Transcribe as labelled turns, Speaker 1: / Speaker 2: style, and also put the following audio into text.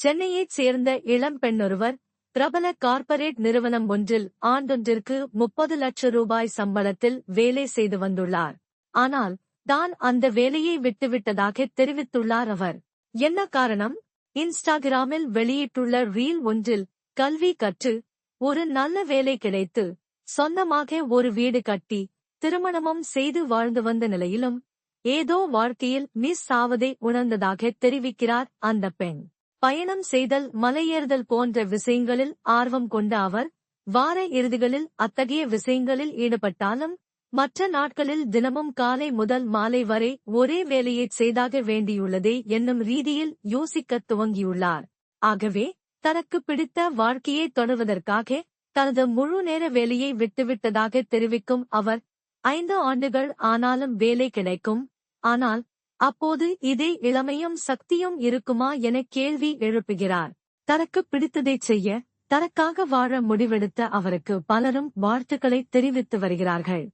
Speaker 1: சென்னையைச் சேர்ந்த இளம் பெண்ணொருவர் பிரபல கார்ப்பரேட் நிறுவனம் ஒன்றில் ஆண்டொன்றிற்கு 30 லட்சம் ரூபாய் சம்பளத்தில் வேலை செய்து வந்துள்ளார். ஆனால் தான் அந்த வேலையை விட்டுவிட்டதாக தெரிவித்துள்ளார் அவர். என்ன காரணம்? இன்ஸ்டாகிராமில் வெளியிட்டுள்ள ரீல் ஒன்றில் கல்வி கற்று ஒரு நல்ல வேலை கிடைத்து சொந்தமாக ஒரு வீடு கட்டி திருமணமும் செய்து வாழ்ந்து வந்த நிலையிலும் ஏதோ வாழ்க்கையில் மிஸ் ஆவதை உணர்ந்ததாக தெரிவிக்கிறார் அந்த பெண். பயணம் செய்தல், மலையேறுதல் போன்ற விஷயங்களில் ஆர்வம் கொண்ட அவர் வார இறுதிகளில் அத்தகைய விஷயங்களில் ஈடுபட்டாலும் மற்ற நாட்களில் தினமும் காலை முதல் மாலை வரை ஒரே வேலையைச் செய்தாக வேண்டியுள்ளதே என்னும் ரீதியில் யோசிக்கத் துவங்கியுள்ளார். ஆகவே தனக்கு பிடித்த வாழ்க்கையை தொடர்வதற்காக தனது முழு நேர வேலையை விட்டுவிட்டதாக தெரிவிக்கும் அவர், 5 ஆண்டுகள் ஆனாலும் வேலை கிடைக்கும், ஆனால் அப்போது இதே இளமையும் சக்தியும் இருக்குமா என கேள்வி எழுப்புகிறார். தனக்கு பிடித்ததைச் செய்ய தனக்காக வாழ முடிவெடுத்த அவருக்கு பலரும் வாழ்த்துக்களை தெரிவித்து வருகிறார்கள்.